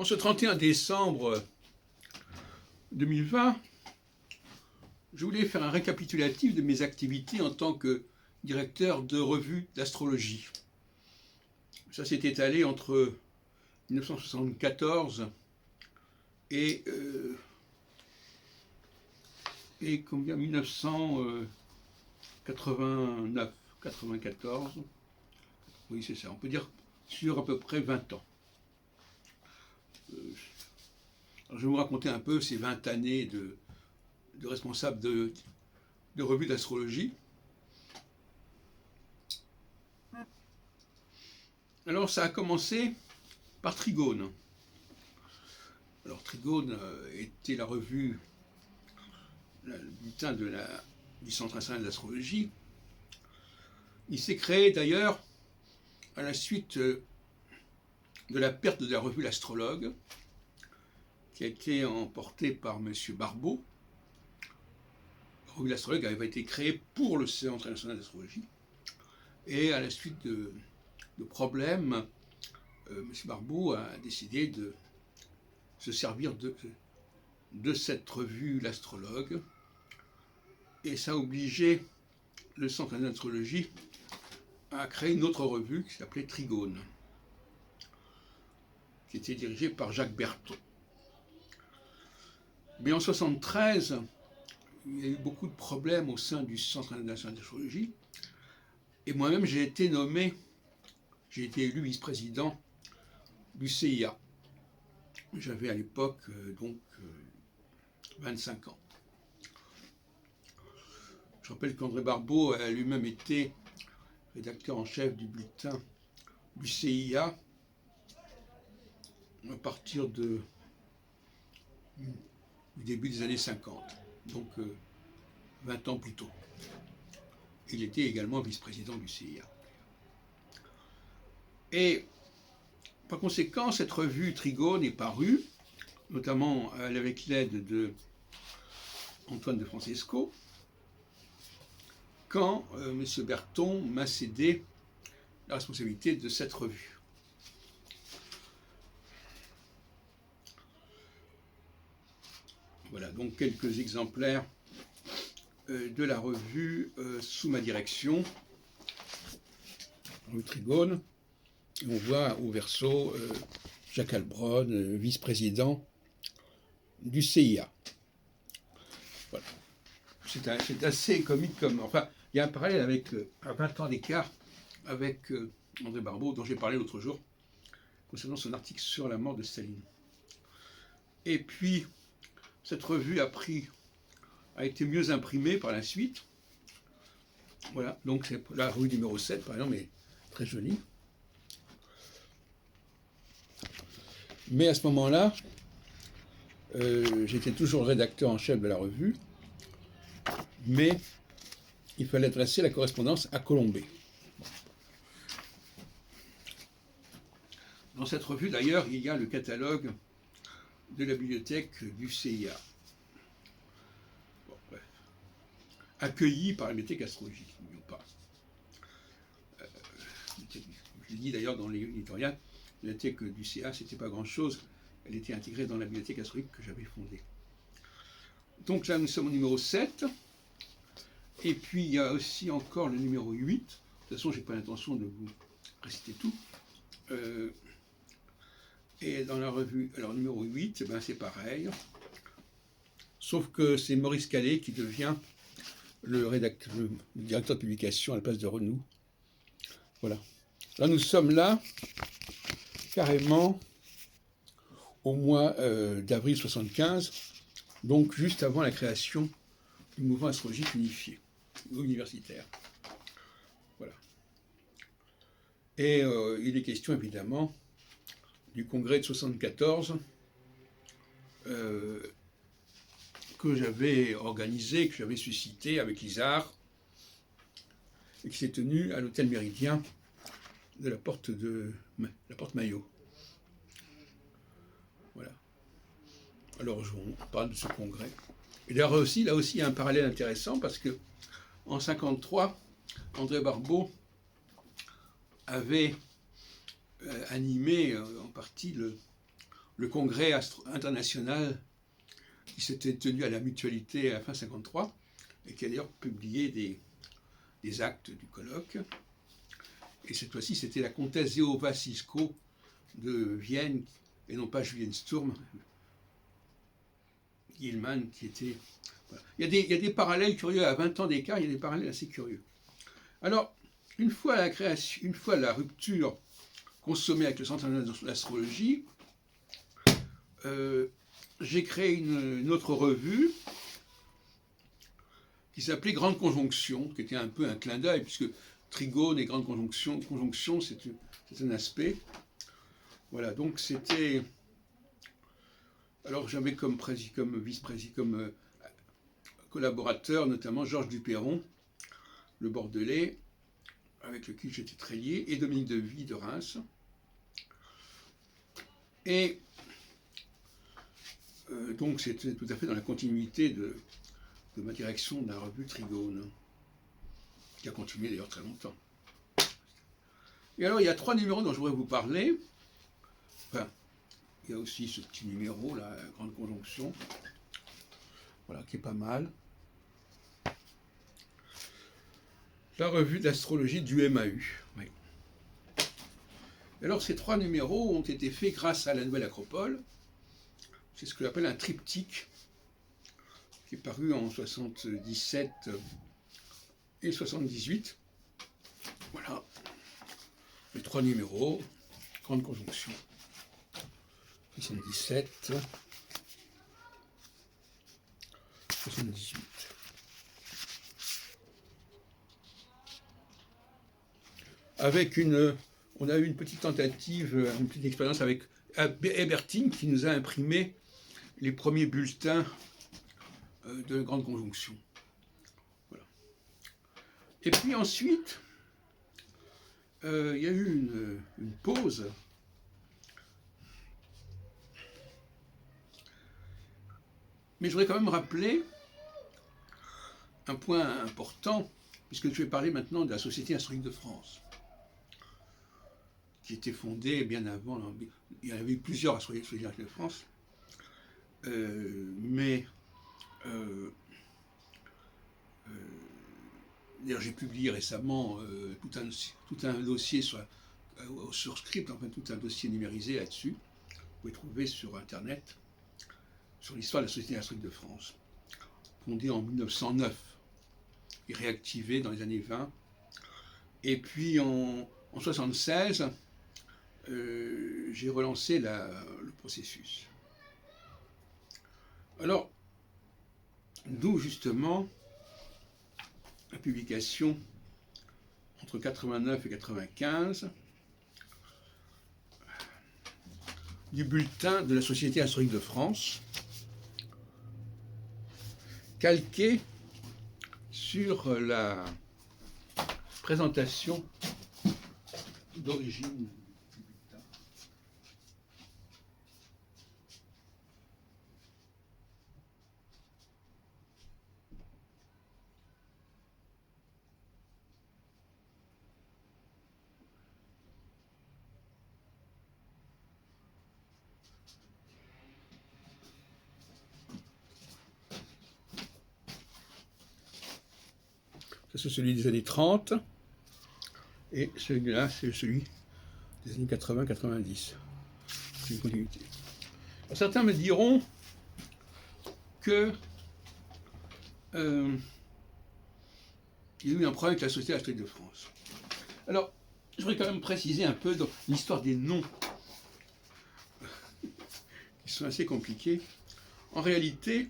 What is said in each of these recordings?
En ce 31 décembre 2020, je voulais faire un récapitulatif de mes activités en tant que directeur de revue d'astrologie. Ça s'est étalé entre 1974 et 1989, 94. Oui, c'est ça. On peut dire sur à peu près 20 ans. Alors, je vais vous raconter un peu ces 20 années de responsable de revue d'astrologie. Alors, ça a commencé par Trigone. Alors, Trigone était la revue, le bulletin du Centre national d'astrologie. Il s'est créé d'ailleurs à la suite de la perte de la revue L'Astrologue, qui a été emportée par M. Barbeau. La revue L'Astrologue avait été créée pour le Centre national d'astrologie. Et à la suite de problèmes, M. Barbeau a décidé de se servir de cette revue L'Astrologue. Et ça a obligé le Centre national d'astrologie à créer une autre revue qui s'appelait Trigone, qui était dirigée par Jacques Berton. Mais en 1973, il y a eu beaucoup de problèmes au sein du Centre national d'astrologie. Et moi-même, j'ai été élu vice-président du CIA. J'avais à l'époque 25 ans. Je rappelle qu'André Barbeau a lui-même été rédacteur en chef du bulletin du CIA à partir du début des années 50, donc 20 ans plus tôt. Il était également vice-président du CIA. Et par conséquent, cette revue Trigone est parue, notamment avec l'aide de Antoine de Francesco, quand M. Berton m'a cédé la responsabilité de cette revue. Voilà donc quelques exemplaires de la revue sous ma direction, revue Trigone. Et on voit au verso Jacques Albron, vice-président du CIA. Voilà. C'est assez comique comme... Enfin, il y a un parallèle avec, à 20 ans d'écart, avec André Barbeau, dont j'ai parlé l'autre jour, concernant son article sur la mort de Staline. Et puis, cette revue a été mieux imprimée par la suite. Voilà, donc c'est la revue numéro 7, par exemple, est très jolie. Mais à ce moment-là, j'étais toujours rédacteur en chef de la revue, mais il fallait adresser la correspondance à Colombey. Dans cette revue, d'ailleurs, il y a le catalogue de la bibliothèque du CIA. Bon, bref. Accueilli par la bibliothèque astrologique, n'oublions pas. Je l'ai dit d'ailleurs dans l'éditorial, la bibliothèque du CA, c'était pas grand-chose. Elle était intégrée dans la bibliothèque astrologique que j'avais fondée. Donc là, nous sommes au numéro 7. Et puis, il y a aussi encore le numéro 8. De toute façon, je n'ai pas l'intention de vous réciter tout. Et dans la revue, alors numéro 8, ben, c'est pareil. Sauf que c'est Maurice Calais qui devient le directeur de publication à la place de Renou. Voilà. Là, nous sommes là, carrément, au mois d'avril 1975, donc juste avant la création du mouvement astrologique unifié, universitaire. Voilà. Et il est question, évidemment, du congrès de 1974, que j'avais organisé, que j'avais suscité avec Isard, et qui s'est tenu à l'hôtel Méridien de la porte Maillot. Voilà. Alors, on parle de ce congrès. Et d'ailleurs, là aussi, il y a un parallèle intéressant, parce que en 1953, André Barbeau avait animé en partie le congrès international qui s'était tenu à la Mutualité à la fin 1953 et qui a d'ailleurs publié des actes du colloque. Et cette fois-ci, c'était la comtesse Zehowa Sisko de Vienne, et non pas Julienne Sturm, Gilman, qui était... Voilà. Il y a des parallèles curieux, à 20 ans d'écart, il y a des parallèles assez curieux. Alors, une fois la rupture consommée avec le Centre international d'astrologie, j'ai créé une autre revue qui s'appelait Grande Conjonction, qui était un peu un clin d'œil, puisque Trigone et Grande Conjonction, c'est un aspect. Voilà, donc c'était... Alors j'avais comme collaborateur notamment Georges Duperron, le Bordelais, avec lequel j'étais très lié, et Dominique Devy de Reims. Et donc c'était tout à fait dans la continuité de ma direction de la revue Trigone, qui a continué d'ailleurs très longtemps. Et alors il y a 3 numéros dont je voudrais vous parler. Enfin, il y a aussi ce petit numéro, la Grande Conjonction, voilà, qui est pas mal. La revue d'astrologie du MAU. Oui. Alors ces 3 numéros ont été faits grâce à la Nouvelle Acropole. C'est ce que j'appelle un triptyque, qui est paru en 77 et 78. Voilà. Les 3 numéros, Grande Conjonction. 77, 78. On a eu une petite tentative, une petite expérience avec Hébertine qui nous a imprimé les premiers bulletins de la Grande Conjonction. Voilà. Et puis ensuite, il y a eu une pause. Mais je voudrais quand même rappeler un point important, puisque je vais parler maintenant de la Société astronomique de France, qui était fondée bien avant. Il y en avait eu plusieurs Sociétés astronomiques de France, d'ailleurs j'ai publié récemment tout un dossier sur Script, enfin tout un dossier numérisé là-dessus. Vous pouvez trouver sur Internet, sur l'histoire de la Société astronomique de France, fondée en 1909 et réactivée dans les années 20. Et puis en 1976, j'ai relancé le processus. Alors, d'où justement la publication entre 89 et 95 du bulletin de la Société astronomique de France, calqué sur la présentation d'origine du bulletin. Ça, c'est celui des années 30, et celui-là, c'est celui des années 80-90. C'est une continuité. Alors, certains me diront que il y a eu un problème avec la Société astronomique de France. Alors, je voudrais quand même préciser un peu dans l'histoire des noms, qui sont assez compliqués. En réalité,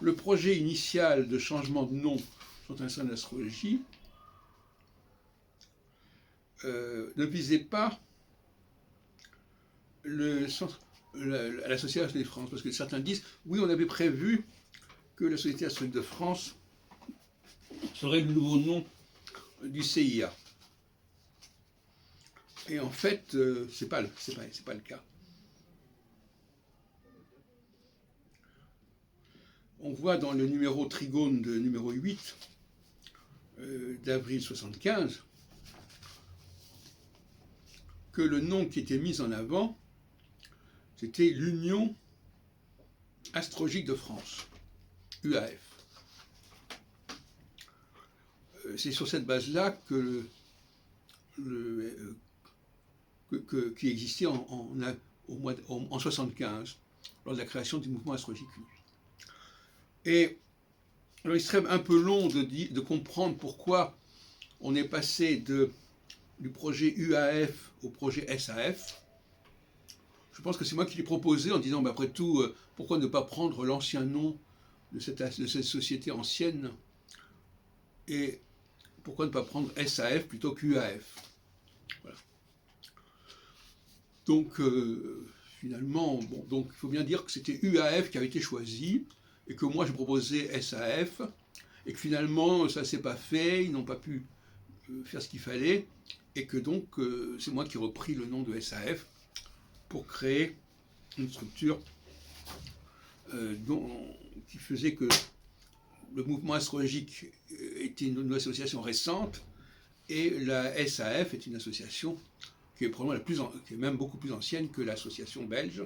le projet initial de changement de nom sur un centre d'astrologie ne visait pas la Société astronomique de France, parce que certains disent, oui, on avait prévu que la Société astronomique de France serait le nouveau nom du CIA. Et en fait, c'est pas le cas. On voit dans le numéro Trigone de numéro 8 d'avril 75 que le nom qui était mis en avant, c'était l'Union astrologique de France, UAF. C'est sur cette base-là qui existait en 1975, lors de la création du mouvement astrologique uni. Et alors, il serait un peu long de comprendre pourquoi on est passé du projet UAF au projet SAF. Je pense que c'est moi qui l'ai proposé en disant, après tout, pourquoi ne pas prendre l'ancien nom de cette société ancienne, et pourquoi ne pas prendre SAF plutôt qu'UAF. Voilà. Donc, finalement, donc il faut bien dire que c'était UAF qui avait été choisi, et que moi je proposais SAF, et que finalement ça ne s'est pas fait, ils n'ont pas pu faire ce qu'il fallait, et que donc c'est moi qui ai repris le nom de SAF pour créer une structure qui faisait que le mouvement astrologique était une association récente, et la SAF est une association qui est probablement qui est même beaucoup plus ancienne que l'association belge.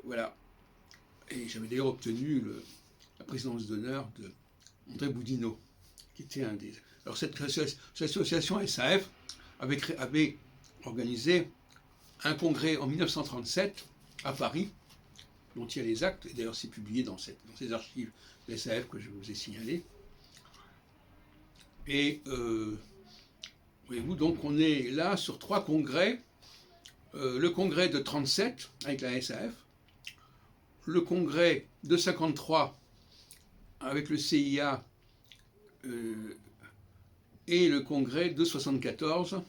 Voilà. Et j'avais d'ailleurs obtenu la présidence d'honneur de André Boudinot, qui était un des... Alors cette association SAF avait organisé un congrès en 1937 à Paris, dont il y a les actes, et d'ailleurs c'est publié dans ces archives de SAF que je vous ai signalées. Et voyez-vous, donc on est là sur 3 congrès, le congrès de 37 avec la SAF, le congrès de 53 avec le CIA et le congrès de 74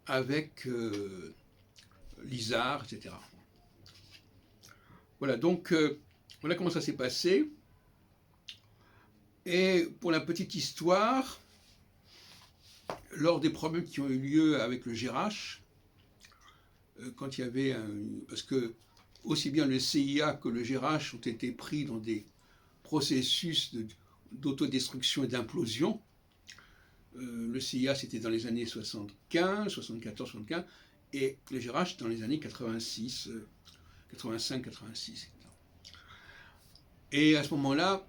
avec l'ISAR, etc. Voilà, donc voilà comment ça s'est passé. Et pour la petite histoire, lors des problèmes qui ont eu lieu avec le GRH, quand il y avait parce que aussi bien le CIA que le GRH ont été pris dans des processus d'autodestruction et d'implosion. Le CIA, c'était dans les années 75, 74, 75, et le GRH dans les années 86, 85, 86. Et à ce moment-là,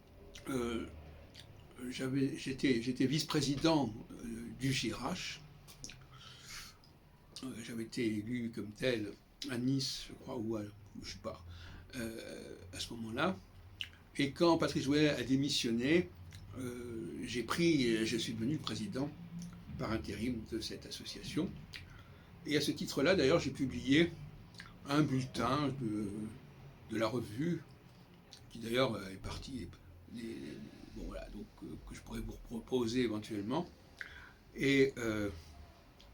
j'étais vice-président du GRH. J'avais été élu comme tel à Nice, je crois, ou je sais pas, à ce moment-là. Et quand Patrice Jouet a démissionné, je suis devenu le président par intérim de cette association. Et à ce titre-là, d'ailleurs, j'ai publié un bulletin de la revue, qui d'ailleurs est parti, bon, voilà, donc, que je pourrais vous proposer éventuellement. Et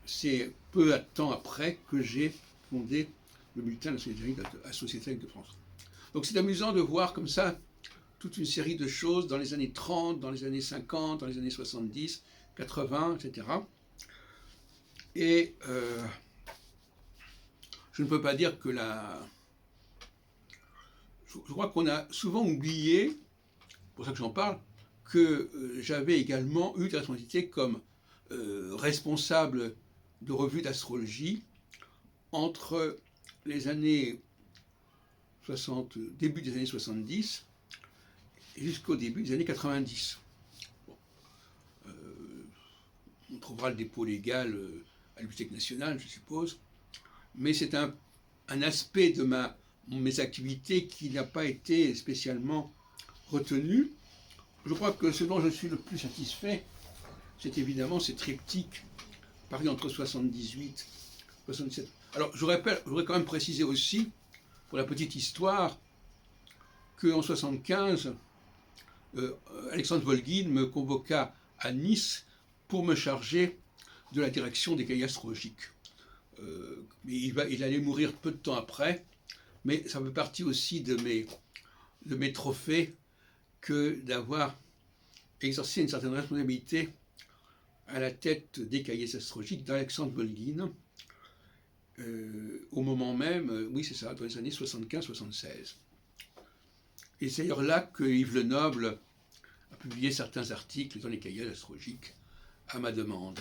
c'est peu de temps après que j'ai fondé le bulletin de la Société de France. Donc c'est amusant de voir comme ça toute une série de choses dans les années 30, dans les années 50, dans les années 70, 80, etc. Et je ne peux pas dire que je crois qu'on a souvent oublié, c'est pour ça que j'en parle, que j'avais également eu la responsabilité comme responsable de revues d'astrologie entre les années 60, début des années 70 jusqu'au début des années 90. Bon. On trouvera le dépôt légal à la Bibliothèque nationale, je suppose, mais c'est un aspect de mes activités qui n'a pas été spécialement retenu. Je crois que ce dont je suis le plus satisfait, c'est évidemment ces triptyques paru entre 78 et 77. Alors, je voudrais quand même préciser aussi, pour la petite histoire, qu'en 75, Alexandre Volguine me convoqua à Nice pour me charger de la direction des cahiers astrologiques. Il allait mourir peu de temps après, mais ça fait partie aussi de mes trophées que d'avoir exercé une certaine responsabilité à la tête des cahiers astrologiques d'Alexandre Volguine, au moment même, oui c'est ça, dans les années 75-76. Et c'est d'ailleurs là que Yves Lenoble a publié certains articles dans les cahiers astrologiques à ma demande.